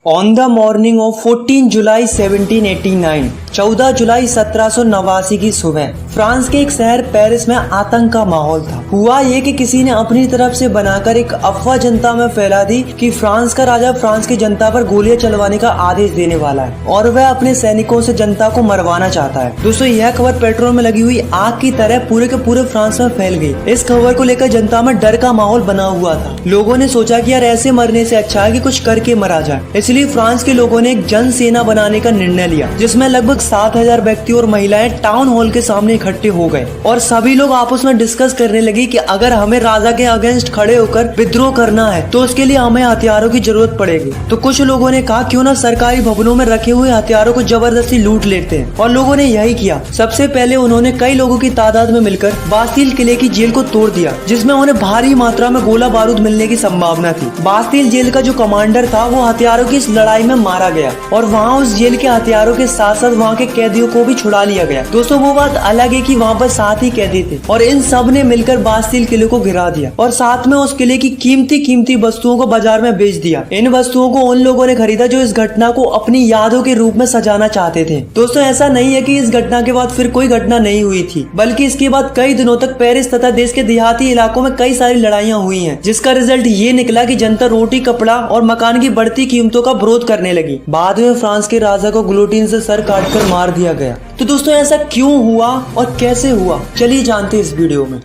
On the morning of 14 जुलाई 1789, 14 जुलाई 1789 की सुबह France के एक शहर पेरिस में आतंक का माहौल था। हुआ ये कि किसी ने अपनी तरफ से बनाकर एक अफवाह जनता में फैला दी कि फ्रांस का राजा फ्रांस की जनता पर गोलियां चलवाने का आदेश देने वाला है और वह अपने सैनिकों से जनता को मरवाना चाहता है। दोस्तों, यह खबर पेट्रोल में लगी हुई आग की तरह पूरे के पूरे फ्रांस में फैल गई। इस खबर को लेकर जनता में डर का माहौल बना हुआ था। लोगों ने सोचा कि यार ऐसे मरने से अच्छा है कि कुछ करके मरा जाए। इसलिए फ्रांस के लोगों ने एक जन सेना बनाने का निर्णय लिया, जिसमें लगभग 7,000 व्यक्ति और महिलाएं टाउन हॉल के सामने इकट्ठे हो गए और सभी लोग आपस में डिस्कस करने लगे कि अगर हमें राजा के अगेंस्ट खड़े होकर विद्रोह करना है तो उसके लिए हमें हथियारों की जरूरत पड़ेगी। तो कुछ लोगों ने कहा क्यों ना सरकारी भवनों में रखे हुए हथियारों को जबरदस्ती लूट लेते हैं, और लोगों ने यही किया। सबसे पहले उन्होंने कई लोगों की तादाद में मिलकर बास्तील किले की जेल को तोड़ दिया, जिसमें उन्हें भारी मात्रा में गोला बारूद मिलने की संभावना थी। बास्तील जेल का जो कमांडर था वो हथियारों की इस लड़ाई में मारा गया और वहाँ उस जेल के हथियारों के साथ साथ वहाँ के कैदियों को भी छुड़ा लिया गया। दोस्तों, वो बात अलग है कि वहाँ पर 7 ही कैदी थे और इन सब ने मिलकर बास्तील किले को गिरा दिया और साथ में उस किले की कीमती वस्तुओं को बाजार में बेच दिया। इन वस्तुओं को उन लोगों ने खरीदा जो इस घटना को अपनी यादों के रूप में सजाना चाहते थे। दोस्तों, ऐसा नहीं है कि इस घटना के बाद फिर कोई घटना नहीं हुई थी, बल्कि इसके बाद कई दिनों तक पेरिस तथा देश के देहाती इलाकों में कई सारी लड़ाइयाँ हुई हैं, जिसका रिजल्ट ये निकला कि जनता रोटी, कपड़ा और मकान की बढ़ती कीमतों का विरोध करने लगी। बाद में फ्रांस के राजा को गिलोटिन से सर काटकर मार दिया गया। तो दोस्तों, ऐसा क्यों हुआ और कैसे हुआ, चलिए जानते हैं इस वीडियो में।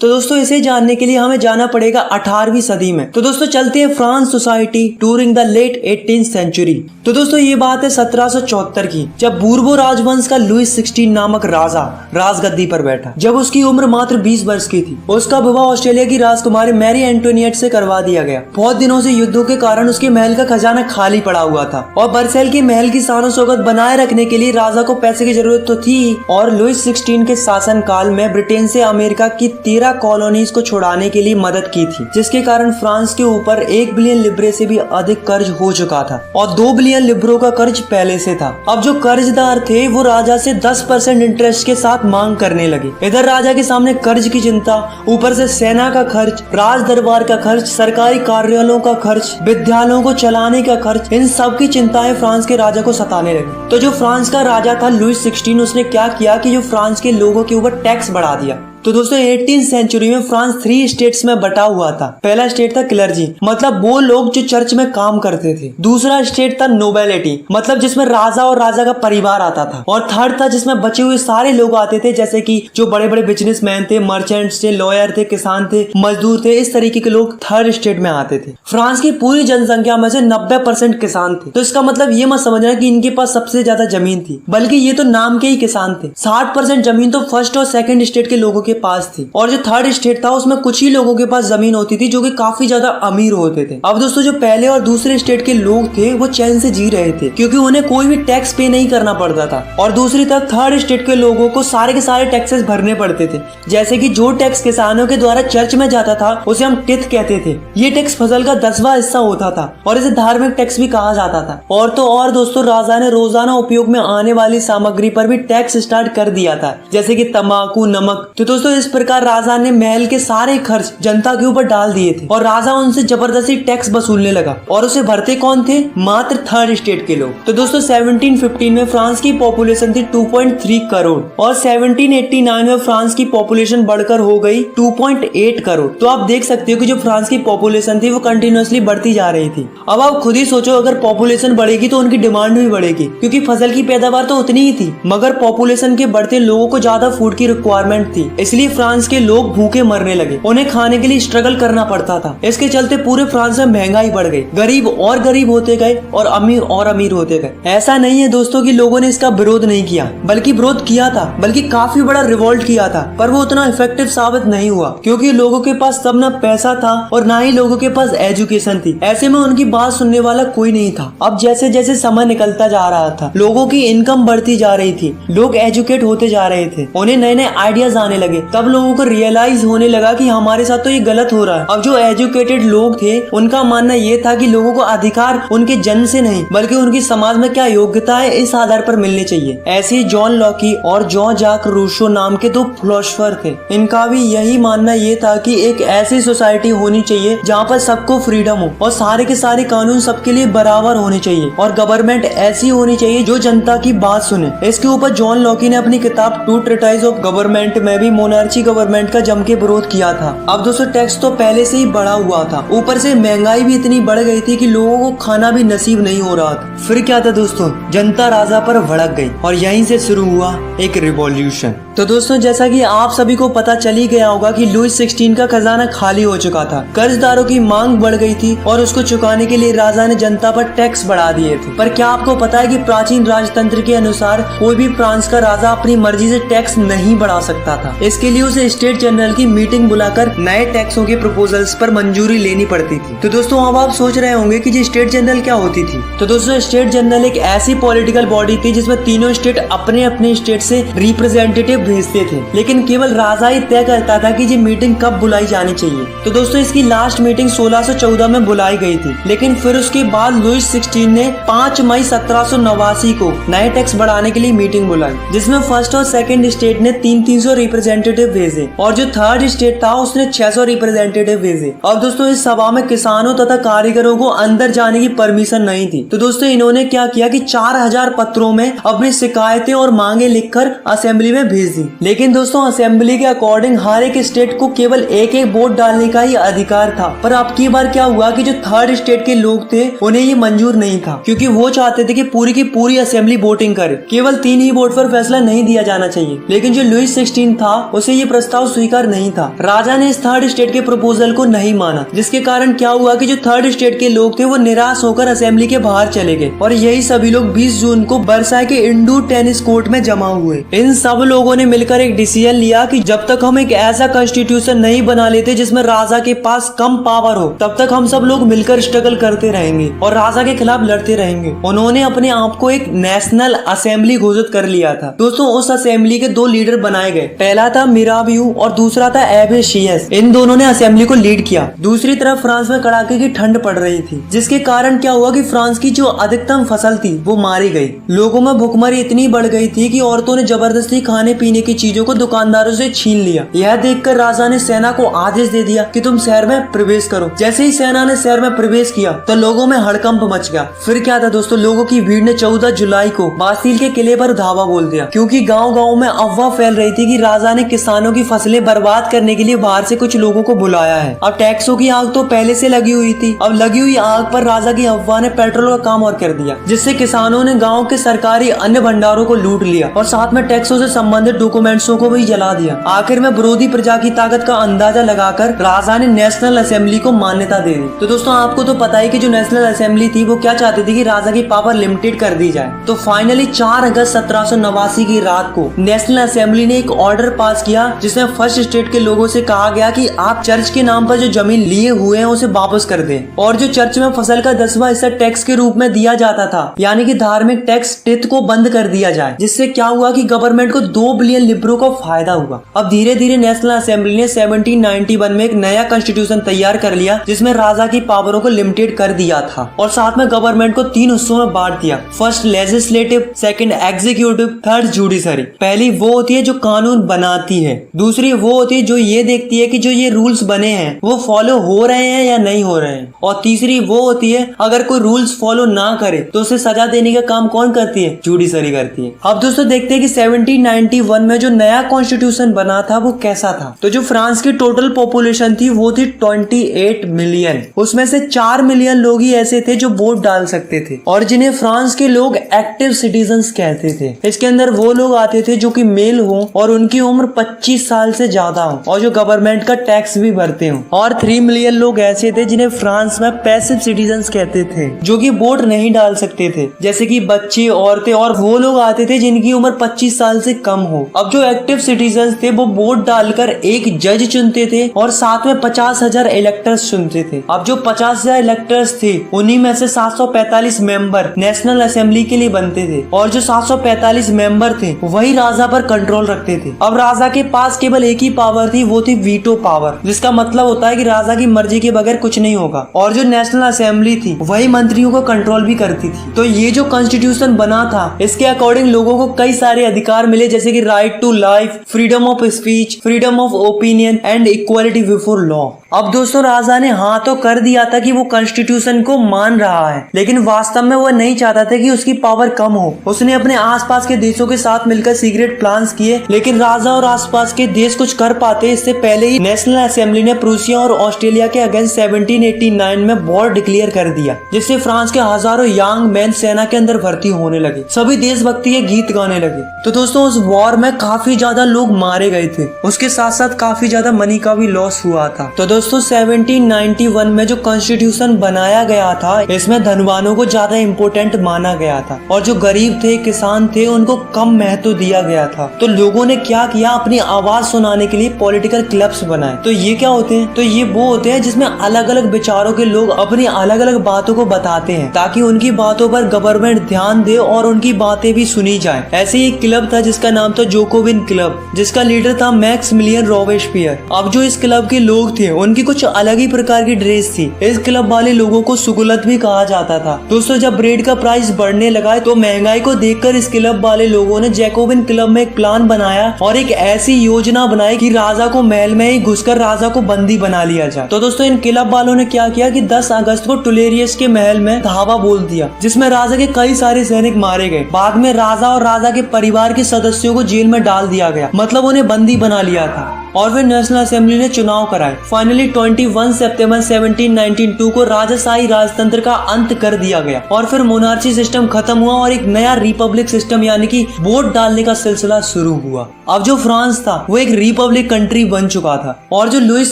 तो दोस्तों, इसे जानने के लिए हमें जाना पड़ेगा 18वीं सदी में। तो दोस्तों, चलते हैं France society during the late 18th century. तो दोस्तों, ये बात है 1774 की, जब बूर्बो राजवंश का लुईस 16 नामक राजा राजगद्दी पर बैठा। जब उसकी उम्र मात्र 20 वर्ष की थी, उसका विवाह ऑस्ट्रेलिया की राजकुमारी मैरी एंटोनिएट से करवा दिया गया। बहुत दिनों से युद्धों के कारण उसके महल का खजाना खाली पड़ा हुआ था और बर्सेल के महल की शान शौकत बनाए रखने के लिए राजा को पैसे की जरूरत तो थी। और लुईस 16 के शासन काल में ब्रिटेन से अमेरिका की 13 कॉलोनीज को छुड़ाने के लिए मदद की थी, जिसके कारण फ्रांस के ऊपर 1 बिलियन लिब्रे से भी अधिक कर्ज हो चुका था और 2 बिलियन लिब्रों का कर्ज पहले से था। अब जो कर्जदार थे वो राजा से 10% इंटरेस्ट के साथ मांग करने लगे। इधर राजा के सामने कर्ज की चिंता, ऊपर से सेना का खर्च, राज दरबार का खर्च, सरकारी कार्यालयों का खर्च, विद्यालयों को चलाने का खर्च, इन सब की चिंताएं फ्रांस के राजा को सताने लगी। तो जो फ्रांस का राजा था लुईस 16, उसने क्या किया कि जो फ्रांस के लोगों के ऊपर टैक्स बढ़ा दिया। तो दोस्तों, 18th सेंचुरी में फ्रांस 3 स्टेट्स में बटा हुआ था। पहला स्टेट था क्लर्जी, मतलब वो लोग जो चर्च में काम करते थे। दूसरा स्टेट था नोबेलिटी, मतलब जिसमें राजा और राजा का परिवार आता था। और थर्ड था जिसमें बचे हुए सारे लोग आते थे, जैसे कि जो बड़े बड़े बिजनेसमैन थे, मर्चेंट्स थे, लॉयर थे, किसान थे, मजदूर थे। इस तरीके के लोग थर्ड स्टेट में आते थे। फ्रांस की पूरी जनसंख्या में से 90% किसान थे। तो इसका मतलब ये मत समझना कि इनके पास सबसे ज्यादा जमीन थी, बल्कि ये तो नाम के ही किसान थे। 60% जमीन तो फर्स्ट और सेकंड स्टेट के लोगों के पास थी, और जो थर्ड स्टेट था उसमें कुछ ही लोगों के पास जमीन होती थी जो कि काफी ज्यादा अमीर होते थे। अब दोस्तों, जो पहले और दूसरे स्टेट के लोग थे वो चैन से जी रहे थे, क्योंकि उन्हें कोई भी टैक्स पे नहीं करना पड़ता था। और दूसरी तरफ थर्ड स्टेट के लोगों को सारे के सारे टैक्सेस भरने पड़ते थे, जैसे कि जो टैक्स किसानों के द्वारा चर्च में जाता था उसे हम टिथ कहते थे। ये टैक्स फसल का 10वां हिस्सा होता था और इसे धार्मिक टैक्स भी कहा जाता था। और तो और दोस्तों, राजा ने रोजाना उपयोग में आने वाली सामग्री पर भी टैक्स स्टार्ट कर दिया था, जैसे कि तंबाकू, नमक। तो दोस्तों, इस प्रकार राजा ने महल के सारे खर्च जनता के ऊपर डाल दिए थे और राजा उनसे जबरदस्ती टैक्स वसूलने लगा। और उसे भरते कौन थे? मात्र थर्ड स्टेट के लोग। तो दोस्तों, 1715 में फ्रांस की पॉपुलेशन थी 2.3 करोड़ और 1789 में फ्रांस की पॉपुलेशन बढ़कर हो गई 2.8 करोड़। तो आप देख सकते हो कि जो फ्रांस की पॉपुलेशन थी वो कंटिन्यूअसली बढ़ती जा रही थी। अब आप खुद ही सोचो, अगर पॉपुलेशन बढ़ेगी तो उनकी डिमांड भी बढ़ेगी, क्योंकि फसल की पैदावार तो उतनी ही थी, मगर पॉपुलेशन के बढ़ते लोगों को ज्यादा फूड की रिक्वायरमेंट थी। इसलिए फ्रांस के लोग भूखे मरने लगे, उन्हें खाने के लिए स्ट्रगल करना पड़ता था। इसके चलते पूरे फ्रांस में महंगाई बढ़ गई, गरीब और गरीब होते गए और अमीर होते गए। ऐसा नहीं है दोस्तों कि लोगों ने इसका विरोध नहीं किया, बल्कि विरोध किया था, बल्कि काफी बड़ा रिवोल्ट किया था, पर वो उतना इफेक्टिव साबित नहीं हुआ, क्योंकि लोगों के पास तब ना पैसा था और ना ही लोगों के पास एजुकेशन थी। ऐसे में उनकी बात सुनने वाला कोई नहीं था। अब जैसे जैसे समय निकलता जा रहा था, लोगों की इनकम बढ़ती जा रही थी, लोग एजुकेट होते जा रहे थे, उन्हें नए नए आइडियाज आने लगे लगे, तब लोगों को रियलाइज होने लगा कि हमारे साथ तो ये गलत हो रहा है। अब जो एजुकेटेड लोग थे उनका मानना ये था कि लोगों को अधिकार उनके जन्म से नहीं बल्कि उनकी समाज में क्या योग्यता है इस आधार पर मिलने चाहिए। ऐसे जॉन लॉकी और जॉन जाक रूसो नाम के दो फिलोसोफर थे। इनका भी यही मानना ये था कि एक ऐसी सोसाइटी होनी चाहिए जहाँ पर सबको फ्रीडम हो और सारे के सारे कानून सबके लिए बराबर होने चाहिए और गवर्नमेंट ऐसी होनी चाहिए जो जनता की बात सुने। इसके ऊपर जॉन लॉकी ने अपनी किताब टू ट्रीटाइज ऑफ गवर्नमेंट में भी मोनार्ची गवर्नमेंट का जम के विरोध किया था। अब दोस्तों टैक्स तो पहले से ही बढ़ा हुआ था, ऊपर से महंगाई भी इतनी बढ़ गई थी कि लोगों को खाना भी नसीब नहीं हो रहा था। फिर क्या था दोस्तों, जनता राजा पर भड़क गई और यहीं से शुरू हुआ एक रिवॉल्यूशन। तो दोस्तों जैसा कि आप सभी को पता चल ही गया होगा कि लुई 16 का खजाना खाली हो चुका था, कर्जदारों की मांग बढ़ गई थी और उसको चुकाने के लिए राजा ने जनता पर टैक्स बढ़ा दिए थे। पर क्या आपको पता है कि प्राचीन राजतंत्र के अनुसार कोई भी फ्रांस का राजा अपनी मर्जी से टैक्स नहीं बढ़ा सकता था। इसके लिए उसे स्टेट जनरल की मीटिंग बुलाकर नए टैक्सों के प्रपोजल्स पर मंजूरी लेनी पड़ती थी। तो दोस्तों अब आप सोच रहे होंगे कि स्टेट जनरल क्या होती थी। तो दोस्तों स्टेट जनरल एक ऐसी पॉलिटिकल बॉडी थी जिसमें तीनों स्टेट अपने अपने स्टेट से रिप्रेजेंटेटिव भेजते थे, लेकिन केवल राजा ही तय करता था कि ये मीटिंग कब बुलाई जानी चाहिए। तो दोस्तों इसकी लास्ट मीटिंग 1614 में बुलाई गई थी, लेकिन फिर उसके बाद लुई 16 ने 5 मई 1789 को नए टैक्स बढ़ाने के लिए मीटिंग बुलाई, जिसमें फर्स्ट और सेकंड स्टेट ने 300 रिप्रेजेंटेटिव भेजे और जो थर्ड स्टेट था उसने 600 रिप्रेजेंटेटिव भेजे। अब दोस्तों इस सभा में किसानों तथा कारीगरों को अंदर जाने की परमिशन नहीं थी। तो दोस्तों इन्होंने क्या किया कि 4000 पत्रों में अपनी शिकायतें और मांगे लिखकर असेंबली में भेज दी। लेकिन दोस्तों असेंबली के अकॉर्डिंग हर एक स्टेट को केवल एक एक वोट डालने का ही अधिकार था। पर अब की बार क्या हुआ कि जो थर्ड स्टेट के लोग थे उन्हें ये मंजूर नहीं था, क्योंकि वो चाहते थे कि पूरी की पूरी असेंबली वोटिंग करे, केवल 3 ही वोट पर फैसला नहीं दिया जाना चाहिए। लेकिन जो लुई 16 था उसे ये प्रस्ताव स्वीकार नहीं था। राजा ने इस थर्ड स्टेट के प्रपोजल को नहीं माना, जिसके कारण क्या हुआ कि जो थर्ड स्टेट के लोग थे वो निराश होकर असेंबली के बाहर चले गए और यही सभी लोग 20 जून को वर्साई के इंडोर टेनिस कोर्ट में जमा हुए। इन सब लोगों ने मिलकर एक डिसीजन लिया कि जब तक हम एक ऐसा कॉन्स्टिट्यूशन नहीं बना लेते जिसमें राजा के पास कम पावर हो, तब तक हम सब लोग मिलकर स्ट्रगल करते रहेंगे और राजा के खिलाफ लड़ते रहेंगे। उन्होंने अपने आप को एक नेशनल असेंबली घोषित कर लिया था। दोस्तों उस असेंबली के 2 लीडर बनाए गए, पहला था मिराबियू और दूसरा था एबे शियस। इन दोनों ने असेंबली को लीड किया। दूसरी तरफ फ्रांस में कड़ाके की ठंड पड़ रही थी, जिसके कारण क्या हुआ कि फ्रांस की जो अधिकतम फसल थी वो मारी गई। लोगों में भुखमरी इतनी बढ़ गई थी कि औरतों ने जबरदस्ती खाने पीने की चीजों को दुकानदारों से छीन लिया। यह देखकर राजा ने सेना को आदेश दे दिया कि तुम शहर में प्रवेश करो। जैसे ही सेना ने शहर में प्रवेश किया तो लोगों में हड़कंप मच गया। फिर क्या था दोस्तों, लोगों की भीड़ ने 14 जुलाई को बास्टील के किले पर धावा बोल दिया, क्योंकि गांव-गांव में अफवाह फैल रही थी कि राजा ने किसानों की फसलें बर्बाद करने के लिए बाहर से कुछ लोगों को बुलाया है। अब टैक्सों की आग तो पहले से लगी हुई थी, अब लगी हुई आग पर राजा की अफवाह ने पेट्रोल का काम और कर दिया, जिससे किसानों ने गाँव के सरकारी अन्य भंडारों को लूट लिया और साथ में टैक्सों से संबंधित डॉक्यूमेंट्सों को भी जला दिया। आखिर में विरोधी प्रजा की ताकत का अंदाजा लगाकर राजा ने नेशनल असेंबली को मान्यता दे दी। तो दोस्तों आपको तो पता है कि जो नेशनल असेंबली थी वो क्या चाहती थी कि राजा की पावर लिमिटेड कर दी जाए। तो फाइनली 4 अगस्त 1789 की रात को नेशनल असेंबली ने एक ऑर्डर पास किया, जिसमें फर्स्ट स्टेट के लोगों से कहा गया कि आप चर्च के नाम पर जो जमीन लिए हुए हैं उसे वापस कर दें और जो चर्च में फसल का 10वां हिस्सा टैक्स के रूप में दिया जाता था, यानी कि धार्मिक टैक्स टिथ को बंद कर दिया जाए। जिससे क्या हुआ कि गवर्नमेंट को 2 बिलियन लिब्रो का फायदा हुआ। अब धीरे धीरे नेशनल असेंबली ने 1791 में एक नया कॉन्स्टिट्यूशन तैयार कर लिया, जिसमें राजा की पावरों को लिमिटेड कर दिया था और साथ में गवर्नमेंट को 3 हिस्सों में बांट दिया। First legislative, second executive, third judiciary. पहली वो होती है जो कानून बनाती है, दूसरी वो होती है जो ये देखती है कि जो ये रूल्स बने हैं वो फॉलो हो रहे हैं या नहीं हो रहे हैं, और तीसरी वो होती है अगर कोई रूल्स फॉलो ना करे तो उसे सजा देने का काम कौन करती है? जुडिशरी करती है। अब दोस्तों देखते हैं कि 1791 में जो नया कॉन्स्टिट्यूशन बना था वो कैसा था। तो जो फ्रांस की टोटल पॉपुलेशन थी वो थी 28 मिलियन। उसमें से 4 मिलियन लोग ही ऐसे थे जो वोट डाल सकते थे और जिन्हें फ्रांस के लोग एक्टिव सिटीजन्स कहते थे। इसके अंदर वो लोग आते थे जो कि मेल हो और उनकी उम्र 25 साल से ज्यादा हो और जो गवर्नमेंट का टैक्स भी भरते हो। और 3 मिलियन लोग ऐसे थे जिन्हें फ्रांस में पैसिव सिटीजन्स कहते थे, जो कि वोट नहीं डाल सकते थे, जैसे कि बच्चे, औरतें, और वो लोग आते थे जिनकी उम्र 25 साल से कम हो। हो। अब जो एक्टिव सिटीजन थे वो वोट डालकर एक जज चुनते थे और साथ में 50,000 इलेक्टर्स चुनते थे। अब जो 50,000 इलेक्टर्स थे उन्हीं में से 745 मेंबर नेशनल असेंबली के लिए बनते थे और जो 745 मेंबर थे वही राजा पर कंट्रोल रखते थे। अब राजा के पास केवल एक ही पावर थी, वो थी वीटो पावर, जिसका मतलब होता है कि राजा की मर्जी के बगैर कुछ नहीं होगा। और जो नेशनल असेंबली थी वही मंत्रियों को कंट्रोल भी करती थी। तो ये जो कॉन्स्टिट्यूशन बना था इसके अकॉर्डिंग लोगों को कई सारे अधिकार मिले, जैसे कि right to life, freedom of speech, freedom of opinion and equality before law. अब दोस्तों राजा ने हाँ तो कर दिया था कि वो कॉन्स्टिट्यूशन को मान रहा है, लेकिन वास्तव में वो नहीं चाहता था कि उसकी पावर कम हो। उसने अपने आसपास के देशों के साथ मिलकर सीक्रेट प्लान्स किए, लेकिन राजा और आसपास के देश कुछ कर पाते इससे पहले ही नेशनल असेंबली ने प्रूसिया और ऑस्ट्रेलिया के अगेंस्ट 1789 में वॉर डिक्लेयर कर दिया, जिससे फ्रांस के हजारों यंग मैन सेना के अंदर भर्ती होने लगे। सभी देशभक्ति के गीत गाने लगे। तो दोस्तों उस वॉर में काफी ज्यादा लोग मारे गए थे, उसके साथ साथ काफी ज्यादा मनी का भी लॉस हुआ था। तो दोस्तों 1791 में जो कॉन्स्टिट्यूशन बनाया गया था इसमें धनवानों को ज्यादा इम्पोर्टेंट माना गया था और जो गरीब थे, किसान थे, उनको कम महत्व दिया गया था। तो लोगों ने क्या किया, अपनी आवाज सुनाने के लिए पॉलिटिकल क्लब्स बनाए। तो ये क्या होते हैं, तो ये वो होते हैं जिसमें अलग अलग विचारों के लोग अपनी अलग अलग बातों को बताते हैं ताकि उनकी बातों पर गवर्नमेंट ध्यान दे और उनकी बातें भी सुनी जाए। ऐसे ही एक क्लब था जिसका नाम था जोकोविन क्लब, जिसका लीडर था मैक्सिमिलियन रॉबेस्पियर। अब जो इस क्लब के लोग थे उनकी कुछ अलग ही प्रकार की ड्रेस थी। इस क्लब वाले लोगों को सुगुलत भी कहा जाता था। दोस्तों जब ब्रेड का प्राइस बढ़ने लगा तो महंगाई को देखकर इस क्लब वाले लोगों ने जैकोबिन क्लब में एक प्लान बनाया और एक ऐसी योजना बनाई कि राजा को महल में ही घुसकर राजा को बंदी बना लिया जाए। तो दोस्तों इन क्लब वालों ने क्या किया कि 10 अगस्त को टुलेरियस के महल में धावा बोल दिया, जिसमें राजा के कई सारे सैनिक मारे गए। बाद में राजा और राजा के परिवार के सदस्यों को जेल में डाल दिया गया, मतलब उन्हें बंदी बना लिया था। और फिर नेशनल असेंबली ने चुनाव कराए। फाइनली 21 सितंबर 1792 को राजाशाही राजतंत्र का अंत कर दिया गया और फिर मोनार्ची सिस्टम खत्म हुआ और एक नया रिपब्लिक सिस्टम यानी कि वोट डालने का सिलसिला शुरू हुआ। अब जो फ्रांस था वो एक रिपब्लिक कंट्री बन चुका था और जो लुइस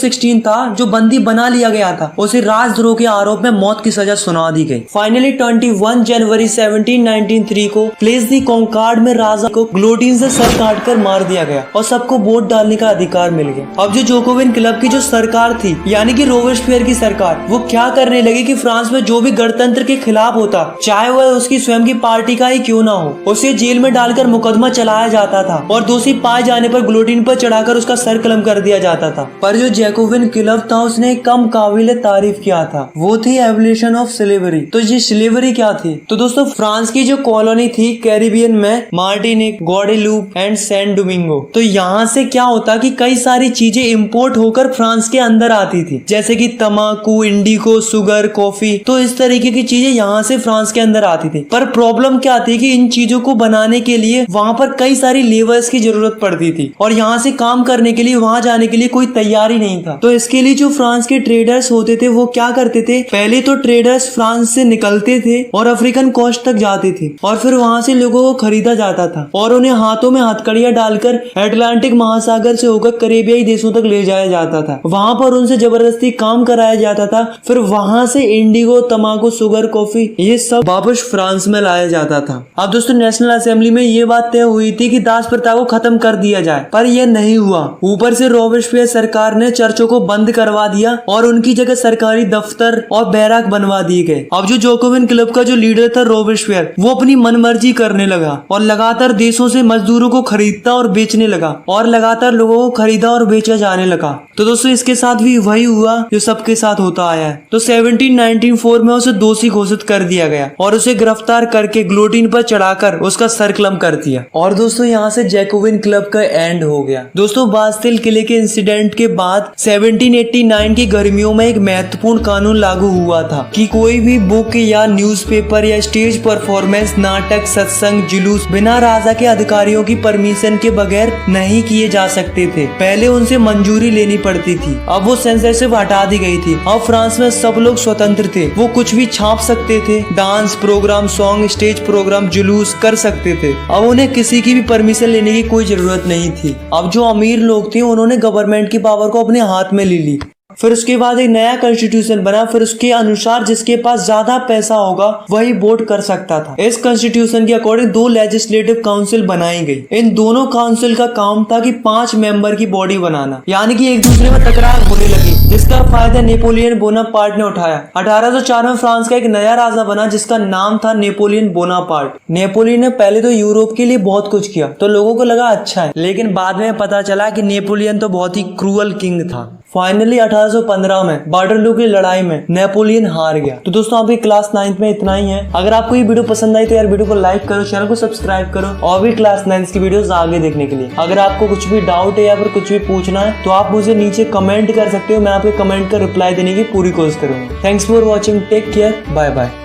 16 था जो बंदी बना लिया गया था उसे राजद्रोह के आरोप में मौत की सजा सुना दी गई। फाइनली 21 जनवरी 1793 को प्लेस दी कॉन्कार्ड में राजा को ग्लोटिन से सर काट कर मार दिया गया और सबको वोट डालने का अधिकार मिल गया। अब जो जोकोविन क्लब की जो सरकार थी यानी कि रोबेस्पियर की सरकार, वो क्या करने लगी कि फ्रांस में जो भी गणतंत्र के खिलाफ होता, चाहे वह उसकी स्वयं की पार्टी का ही क्यों ना हो, उसे जेल में डालकर मुकदमा चलाया जाता था और दोषी पाए जाने पर गुलोटिन पर चढ़ाकर उसका सर कलम कर दिया जाता था। पर जो जैकोबिन क्लब था उसने कम काबिल तारीफ किया था, वो थी एबोलिशन ऑफ स्लेवरी। तो ये स्लेवरी क्या थी, तो दोस्तों फ्रांस की जो कॉलोनी थी कैरिबियन में, Martinique, Guadeloupe and San Domingo, तो यहाँ से क्या होता कि कई सारी चीजें इंपोर्ट होकर फ्रांस के अंदर आती थी, जैसे कि तंबाकू, इंडिको, शुगर, कॉफी। तो इस तरीके की चीजें यहाँ से फ्रांस के अंदर आती थी। पर प्रॉब्लम क्या थी कि इन चीजों को बनाने के लिए वहाँ पर कई सारी लेबर्स की जरूरत पड़ती थी और यहाँ से काम करने के लिए वहाँ जाने के लिए कोई तैयारी नहीं था। तो इसके लिए जो फ्रांस के ट्रेडर्स होते थे वो क्या करते थे, पहले तो ट्रेडर्स फ्रांस से निकलते थे और अफ्रीकन कोस्ट तक जाते थे और फिर वहाँ से लोगों को खरीदा जाता था और उन्हें हाथों में हथकड़ियां डालकर अटलांटिक महासागर से होकर करेबियाई देशों तक ले जाया जाता था। वहाँ पर उनसे जबरदस्ती काम कराया जाता था। फिर वहाँ से इंडिगो, तंबाकू, शुगर, कॉफी ये सब वापस फ्रांस में लाया जाता था। अब दोस्तों नेशनल असेंबली में ये बात तय हुई थी कि दास प्रथा को खत्म कर दिया जाए, पर यह नहीं हुआ। ऊपर से रोबेस्पियर सरकार ने चर्चों को बंद करवा दिया और उनकी जगह सरकारी दफ्तर और बैराक बनवा दिए गए। अब जो जोकोविन क्लब का जो लीडर था रोबेस्पियर, वो अपनी मनमर्जी करने लगा और लगातार देशों से मजदूरों को खरीदता और बेचने लगा और लगातार लोगों को खरीदा और बेचा जाने लगा। तो दोस्तों इसके साथ भी वही हुआ जो सबके साथ होता आया है। तो 1794 में उसे दोषी घोषित कर दिया गया और उसे गिरफ्तार करके ग्लोटिन पर चढ़ाकर उसका सर कलम कर दिया। और दोस्तों यहाँ से जैकोबिन क्लब का एंड हो गया। दोस्तों बास्तिल किले के इंसिडेंट के बाद 1789 की गर्मियों में एक महत्वपूर्ण कानून लागू हुआ था कि कोई भी बुक या न्यूज़पेपर या स्टेज परफॉर्मेंस, नाटक, सत्संग, जुलूस बिना राजा के अधिकारियों की परमिशन के बगैर नहीं किए जा सकते थे। पहले उनसे मंजूरी लेनी पड़ती थी। अब वो सेंसरशिप हटा दी गई थी। अब फ्रांस में सब लोग स्वतंत्र थे, वो कुछ भी छाप सकते थे, dance programme, song, stage programme, जुलूस कर सकते थे। अब उन्हें किसी की भी परमिशन लेने की कोई जरूरत नहीं थी। अब जो अमीर लोग थे उन्होंने गवर्नमेंट की पावर को अपने हाथ में ले ली। फिर उसके बाद एक नया कॉन्स्टिट्यूशन बना, फिर उसके अनुसार जिसके पास ज्यादा पैसा होगा वही वोट कर सकता था। इस कॉन्स्टिट्यूशन के अकॉर्डिंग 2 लेजिस्लेटिव काउंसिल बनाई गई। इन दोनों काउंसिल का काम था कि 5 मेंबर की बॉडी बनाना, यानी कि एक दूसरे में तकरार होने लगी, जिसका फायदा नेपोलियन बोनापार्ट ने उठाया। 1804 में फ्रांस का एक नया राजा बना जिसका नाम था नेपोलियन बोनापार्ट। नेपोलियन ने पहले तो यूरोप के लिए बहुत कुछ किया तो लोगों को लगा अच्छा है, लेकिन बाद में पता चला कि नेपोलियन तो बहुत ही क्रूअल किंग था। फाइनली 1815 में वाटरलू की लड़ाई में नेपोलियन हार गया। तो दोस्तों आपकी क्लास 9th में इतना ही है। अगर आपको ये वीडियो पसंद आई तो यार वीडियो को लाइक करो, चैनल को सब्सक्राइब करो और भी क्लास 9th की वीडियोस आगे देखने के लिए। अगर आपको कुछ भी डाउट है या फिर कुछ भी पूछना है तो आप मुझे नीचे कमेंट कर सकते हो, मैं आपके कमेंट का रिप्लाई देने की पूरी कोशिश करूंगा। Thanks for watching, take care, bye bye.